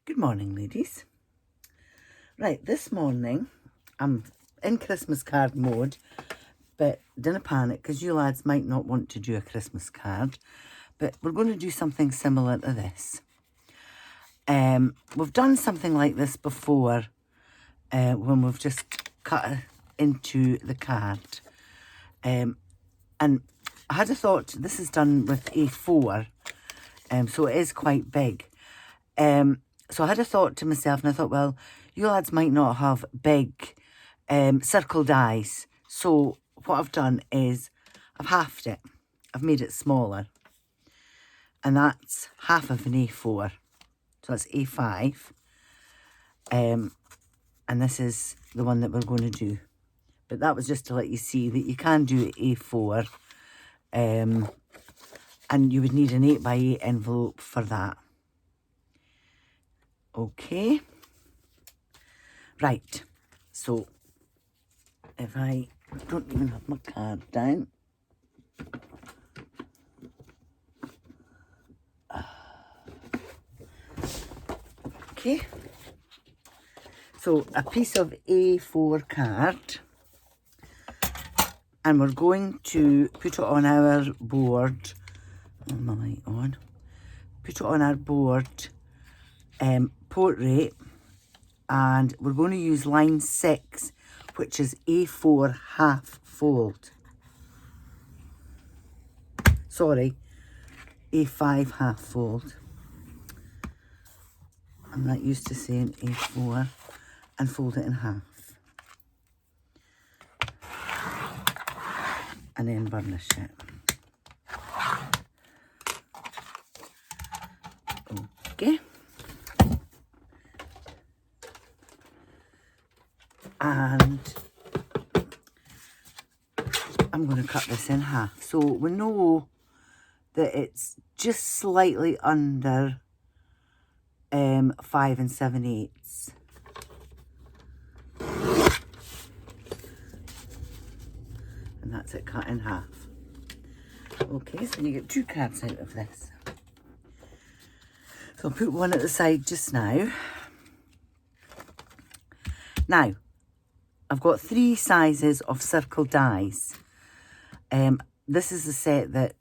Good morning, ladies. Right, this morning I'm in Christmas card mode, but don't panic because you lads might not want to do a Christmas card, but we're going to do something similar to this. We've done something like this before when we've just cut into the card. And I had a thought, this is done with A4, so it is quite big. So I had a thought to myself, and I thought, well, you lads might not have big circle dies. So what I've done is I've halved it. I've made it smaller. And that's half of an A4. So that's A5. And this is the one that we're going to do. But that was just to let you see that you can do A4. And you would need an 8x8 envelope for that. Okay. Right. So if I don't even have my card down. Okay. So a piece of A4 card. And we're going to put it on our board. Turn my light on. Put it on our board. Portrait. And we're going to use line 6, which is A4 half fold. Sorry, A5 half fold. I'm not used to saying A4, and fold it in half. And then burnish it. Okay. And I'm going to cut this in half. So we know that it's just slightly under 5 7/8. And that's it cut in half. Okay, so you get 2 cards out of this. So I'll put one at the side just now. Now, I've got 3 sizes of circle dies. This is the set that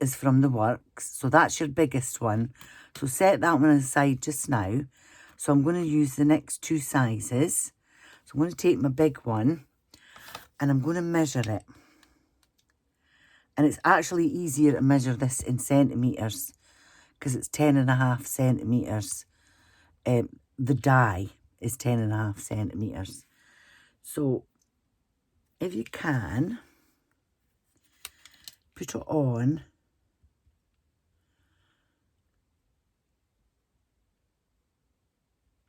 is from the works. So that's your biggest one. So set that one aside just now. So I'm going to use the next 2 sizes. So I'm going to take my big one and I'm going to measure it. And it's actually easier to measure this in centimetres because it's 10.5 centimetres. The die is 10.5 centimetres. So if you can, put it on.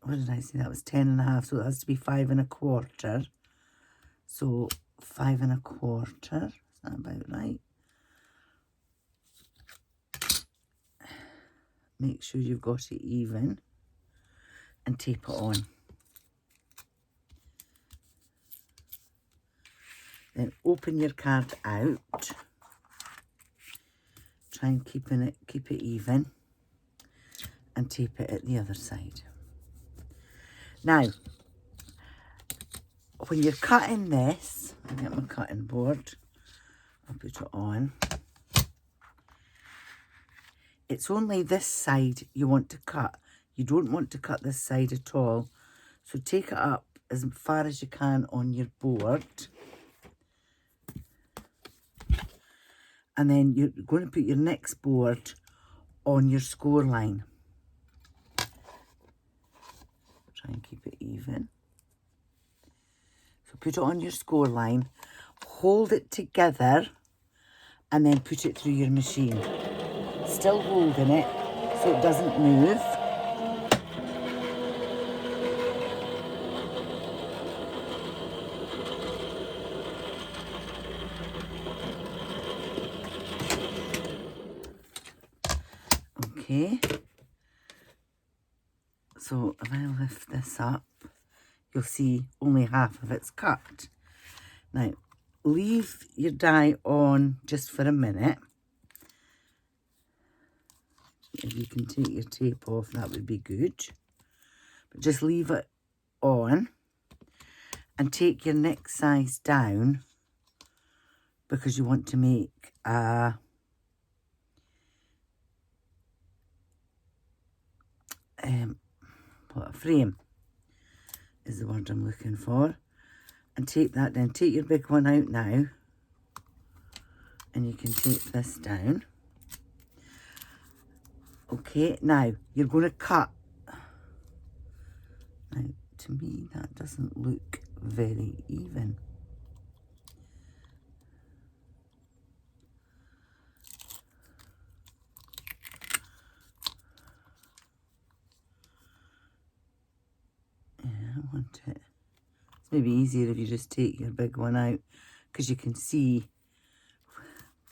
What did I say? That was 10.5, so it has to be 5 1/4. So 5 1/4, is that about right? Make sure you've got it even and tape it on. Then open your card out. Try and keep it even and tape it at the other side. Now, when you're cutting this, I'll get my cutting board, I'll put it on. It's only this side you want to cut. You don't want to cut this side at all. So take it up as far as you can on your board. And then you're going to put your next board on your score line. Try and keep it even. So put it on your score line, hold it together, and then put it through your machine. Still holding it so it doesn't move. Okay. So if I lift this up, you'll see only half of it's cut. Now, leave your die on just for a minute. If you can take your tape off, that would be good. But just leave it on and take your neck size down because you want to make a frame is the word I'm looking for. And tape that down. Take your big one out now. And you can tape this down. Okay, now you're going to cut. Now, to me, that doesn't look very even. Yeah, I want it. It's maybe easier if you just take your big one out because you can see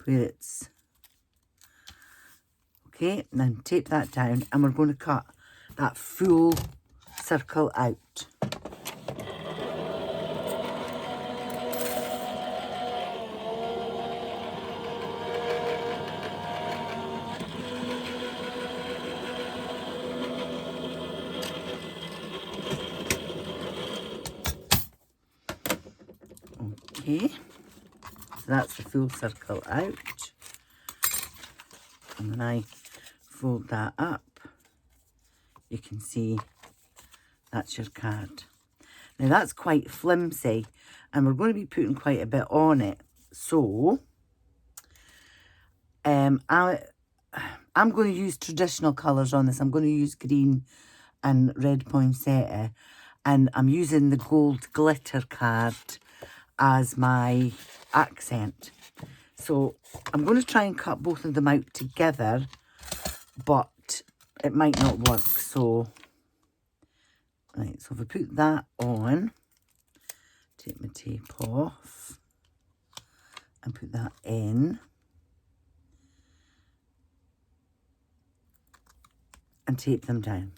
where it's. Okay, and then tape that down and we're going to cut that full circle out. Okay, so that's the full circle out. And when I fold that up, you can see that's your card. Now that's quite flimsy and we're going to be putting quite a bit on it. So I'm going to use traditional colours on this. I'm going to use green and red poinsettia, and I'm using the gold glitter card as my accent. So I'm going to try and cut both of them out together, but it might not work. So, right, so if I put that on, take my tape off and put that in. And tape them down.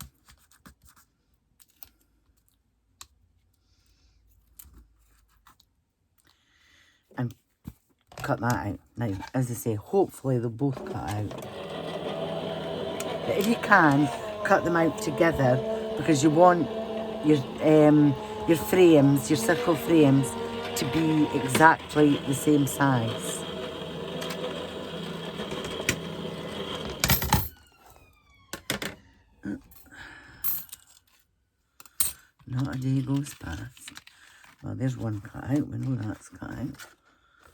And cut that out. Now, as I say, hopefully they'll both cut out. But if you can, cut them out together because you want your frames, your circle frames, to be exactly the same size. Not a day goes past. Well, there's one cut out. We know that's cut out.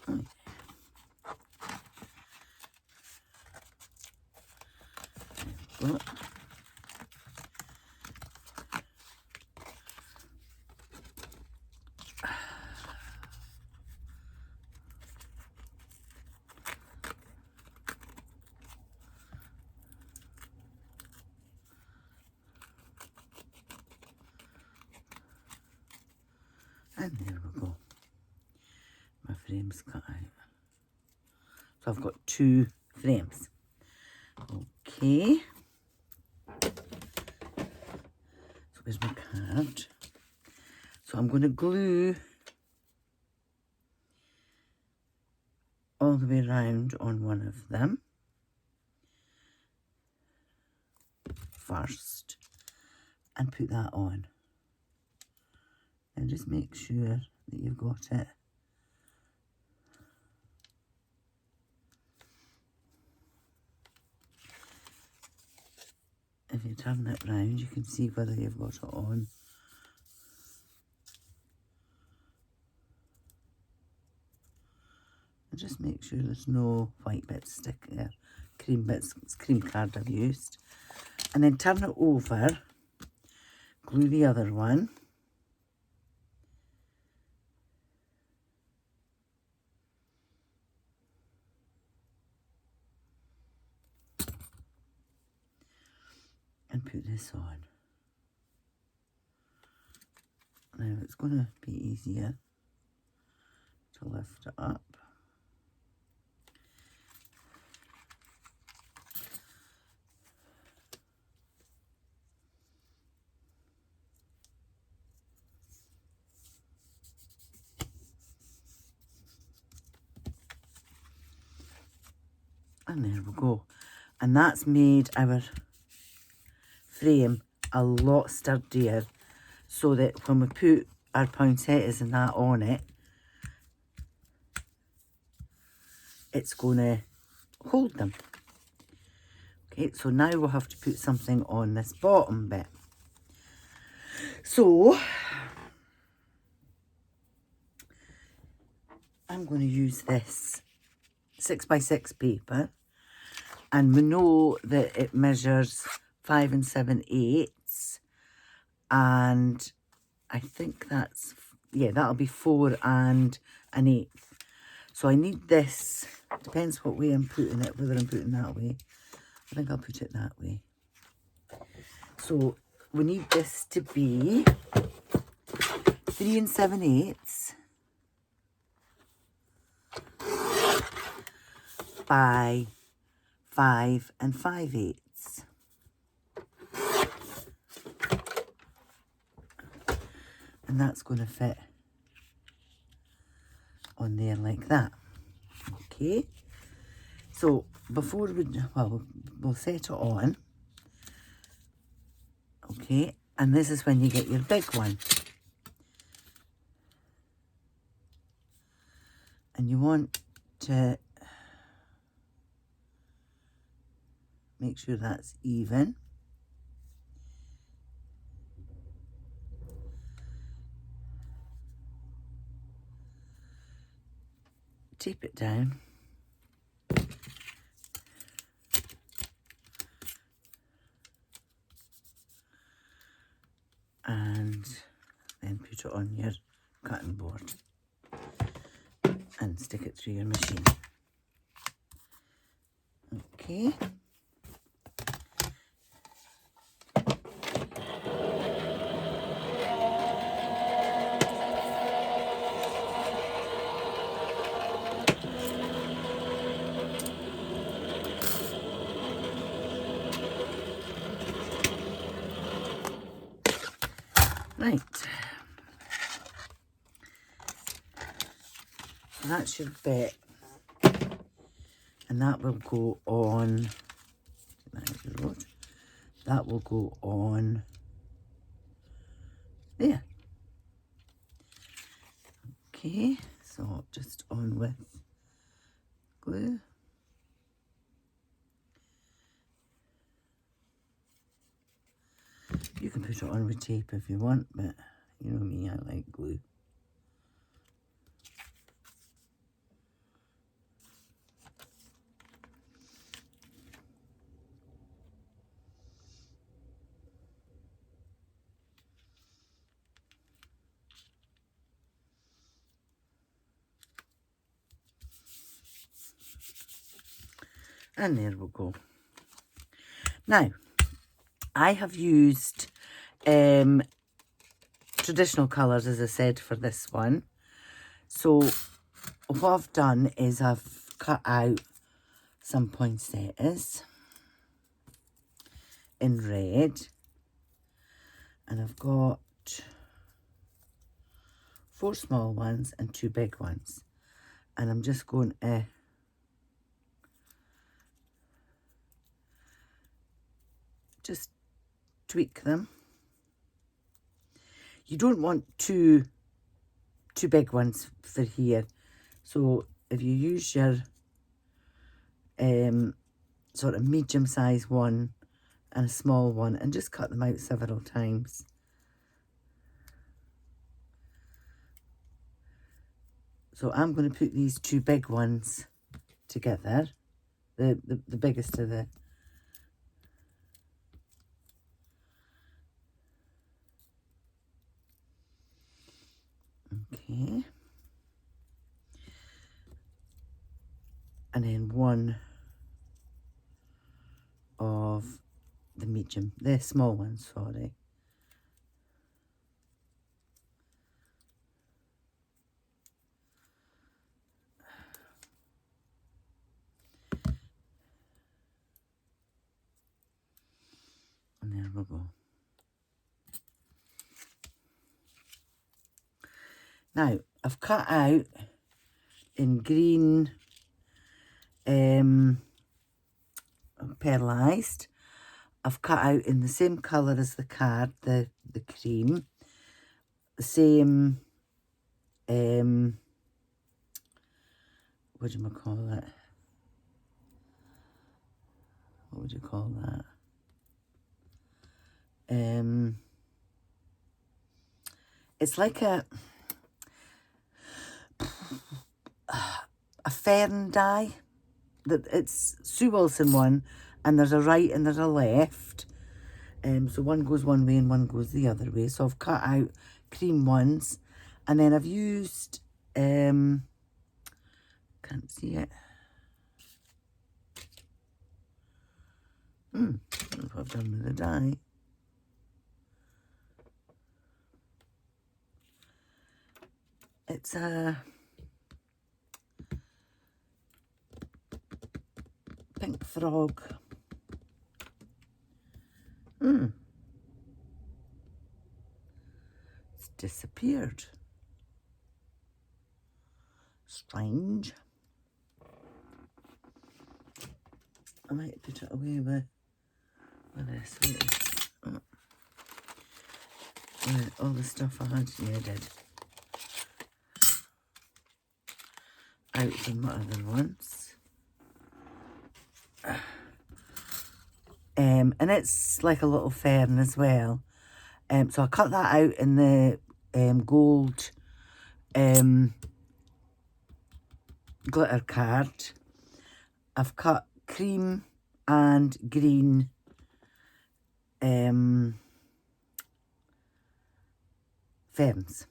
Oh. Well, and there we go. My frame's cut out. So I've got 2 frames. Okay. So there's my card. So I'm going to glue all the way around on one of them first and put that on. And just make sure that you've got it. If you turn it round, you can see whether you've got it on. And just make sure there's no white bits sticking there. Cream bits, it's cream card I've used. And then turn it over, glue the other one. And put this on. Now it's going to be easier to lift it up. And there we go. And that's made our frame a lot sturdier, so that when we put our poinsettias and that on it, it's going to hold them. Okay, so now we'll have to put something on this bottom bit. So I'm going to use this 6x6 paper, and we know that it measures 5 7/8, and I think that's, yeah, that'll be 4 1/8. So I need this, depends what way I'm putting it, whether I'm putting that way. I think I'll put it that way. So we need this to be 3 7/8 by 5 5/8. And that's going to fit on there like that. Okay, so before we'll set it on. Okay, and this is when you get your big one. And you want to make sure that's even. Tape it down. And then put it on your cutting board and stick it through your machine. Okay. Right. So that's your bit. And that will go on, that will go on there. Okay, so just on with glue. You can put it on with tape if you want, but you know me, I like glue. And there we go. Now, I have used traditional colours, as I said, for this one. So what I've done is I've cut out some poinsettias in red. And I've got 4 small ones and 2 big ones. And I'm just going to just tweak them. You don't want two big ones for here. So if you use your sort of medium size one and a small one, and just cut them out several times. So I'm going to put these 2 big ones together, the biggest of the okay, and then one of the medium, the small ones, sorry. And there we go. Now, I've cut out in green, oh pearlised. I've cut out in the same colour as the card, the cream. The same, what do you call it? What would you call that? It's like a fern dye. It's Sue Wilson one, and there's a right and there's a left. So one goes one way and one goes the other way. So I've cut out cream ones, and then I've used, can't see it. That's what I've done with the dye. It's a pink frog. It's disappeared. Strange. I might put it away with this. With all the stuff I had needed out from my other ones. And it's like a little fern as well. So I cut that out in the gold glitter card. I've cut cream and green ferns.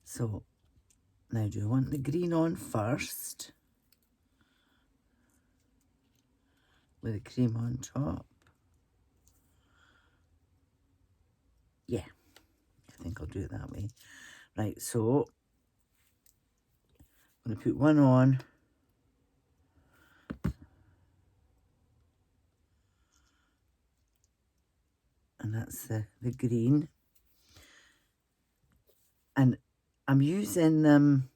So now do I want the green on first? With the cream on top. Yeah, I think I'll do it that way. Right, so I'm going to put one on. And that's the green. And I'm using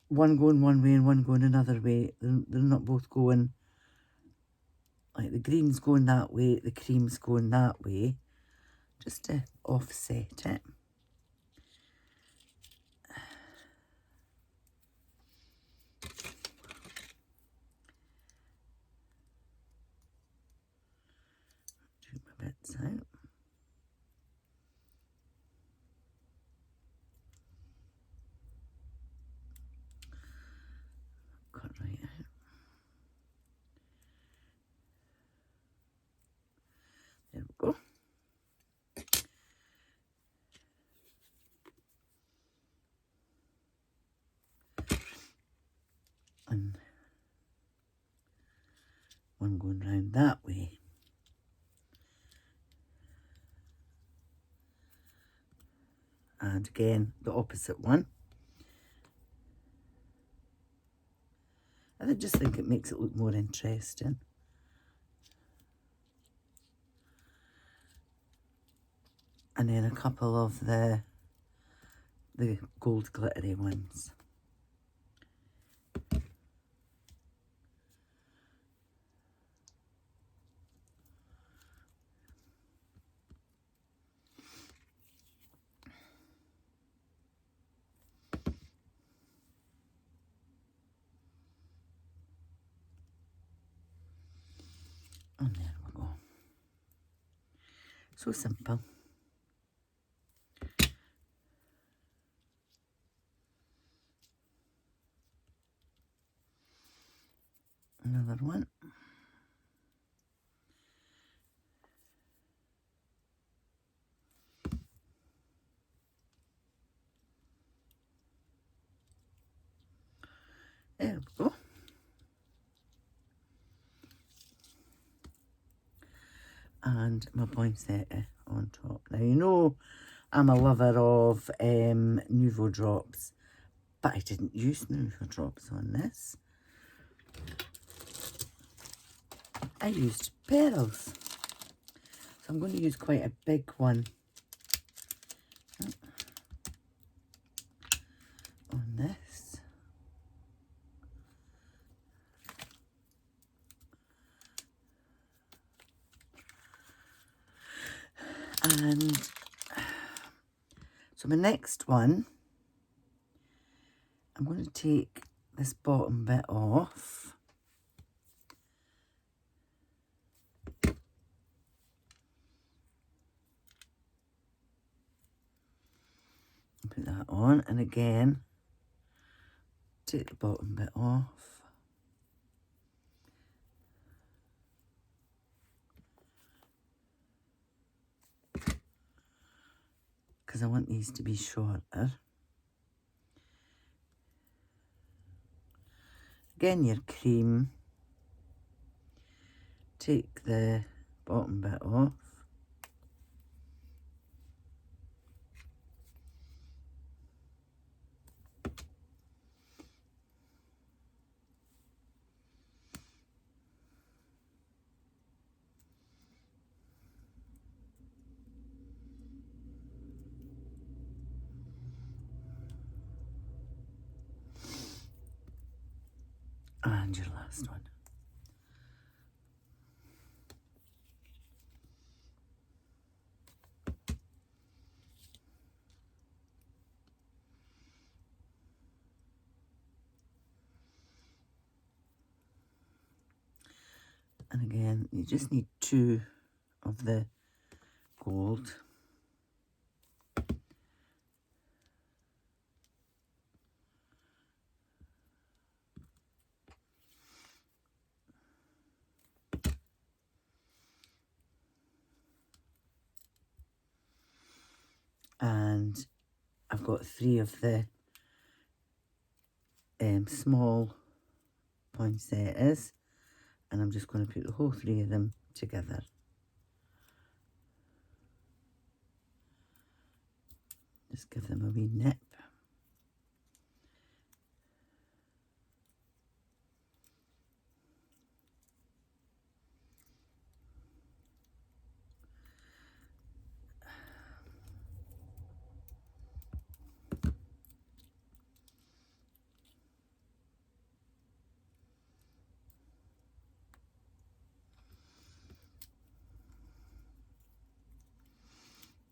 one going one way and one going another way. They're not both going, like the green's going that way, the cream's going that way, just to offset it. Do my bits out. Cut right out. There we go. And one going round that way. And again, the opposite one. I just think it makes it look more interesting. And then a couple of the gold glittery ones. And there we go. So simple. Another one. There we go. And my poinsettia on top. Now, you know I'm a lover of Nuvo drops, but I didn't use Nuvo drops on this. I used pearls. So I'm going to use quite a big one on this. And so my next one, I'm going to take this bottom bit off. Put that on, and again, take the bottom bit off. Because I want these to be shorter. Again, your cream. Take the bottom bit off. And your last one. And again, you just need 2 of the gold. And I've got 3 of the small poinsettias, and I'm just going to put the whole 3 of them together. Just give them a wee nip.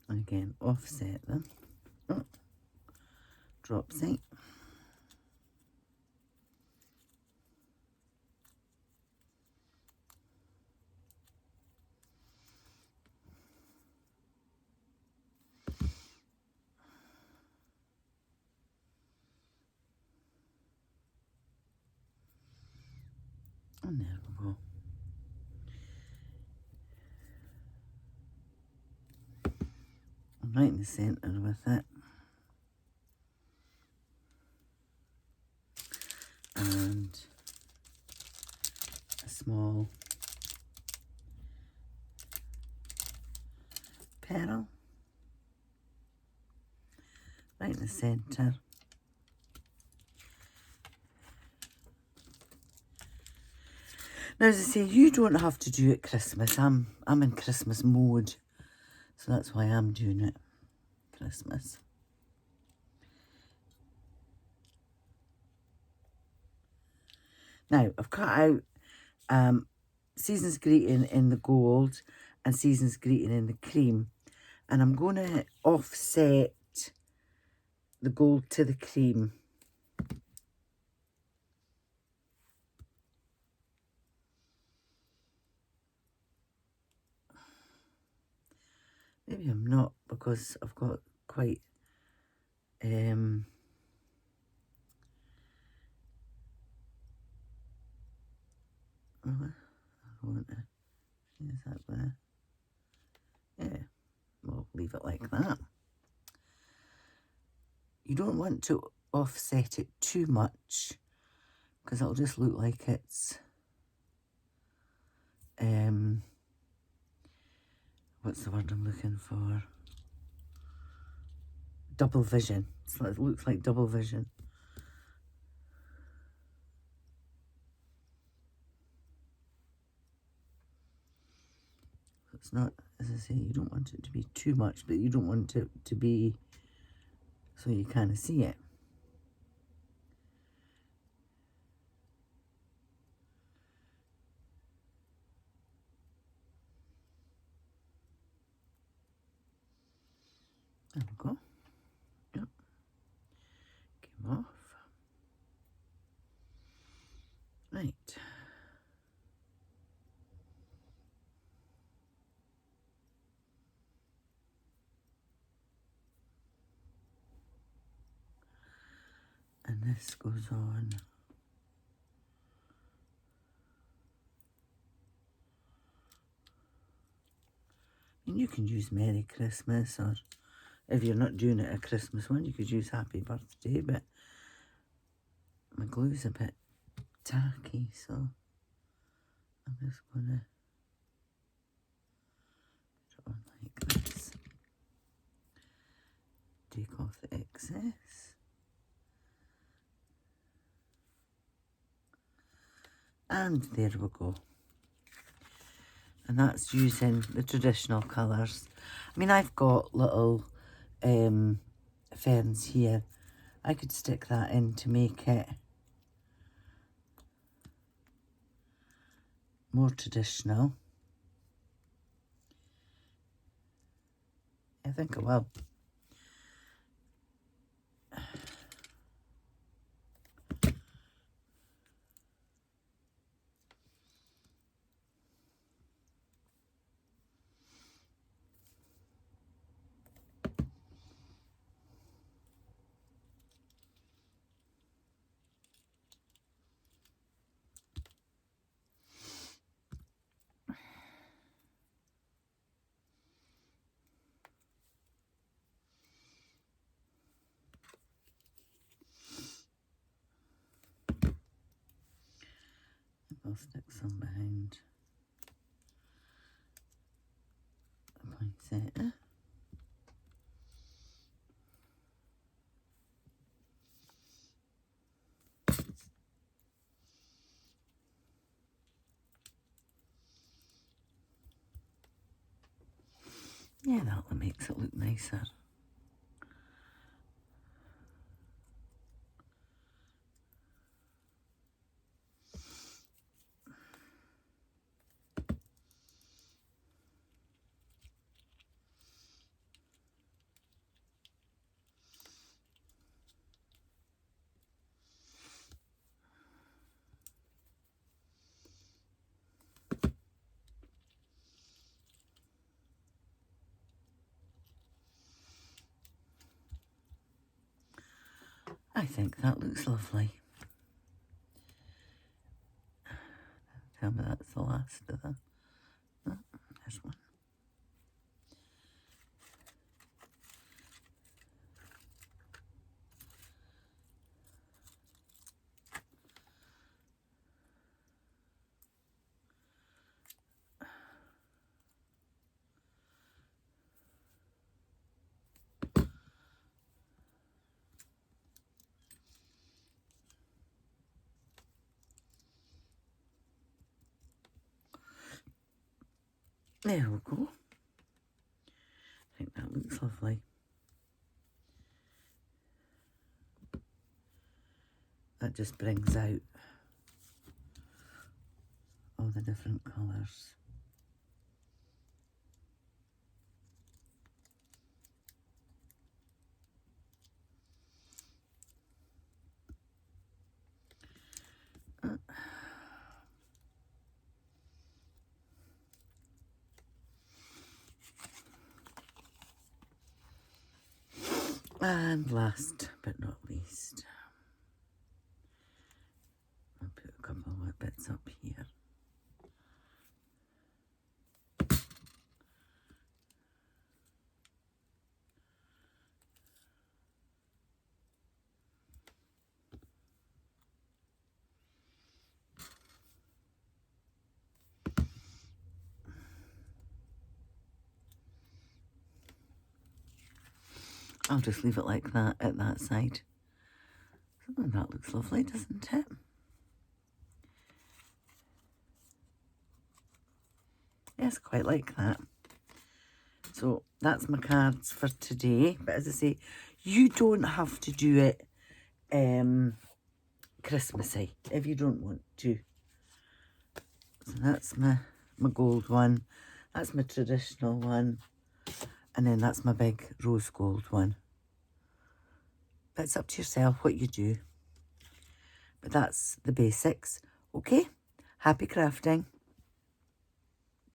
And again, offset them. Oh, drop sight. And there we go. I'm right in the centre with it. And a small petal. Right in the centre. Now, as I say, you don't have to do it Christmas. I'm in Christmas mode, so that's why I'm doing it Christmas. Now, I've cut out Season's Greeting in the gold and Season's Greeting in the cream, and I'm going to offset the gold to the cream. Maybe I'm not, because I've got quite I want to, is that there? Yeah, we'll leave it like that. You don't want to offset it too much, because it'll just look like it's what's the word I'm looking for? Double vision. So it looks like double vision. It's not, as I say, you don't want it to be too much, but you don't want it to be so you kind of see it. There we go. Yep. Came off. Right. And this goes on. And you can use Merry Christmas, or if you're not doing it a Christmas one, you could use Happy Birthday, but my glue's a bit tacky, so I'm just gonna put it on like this. Take off the excess. And there we go. And that's using the traditional colours. I mean, I've got little ferns here. I could stick that in to make it more traditional. I think I will. I'll stick some behind the poinsettia. Yeah, that makes it look nicer. I think that looks lovely. Tell me that's the last of them. Oh, there's one. There we go. I think that looks lovely. That just brings out all the different colours. And last but not least, I'll put a couple of bits up here. I'll just leave it like that at that side. Oh, that looks lovely, doesn't it? Yes, quite like that. So that's my cards for today. But as I say, you don't have to do it Christmassy if you don't want to. So that's my gold one. That's my traditional one. And then that's my big rose gold one. But it's up to yourself what you do. But that's the basics. Okay, happy crafting.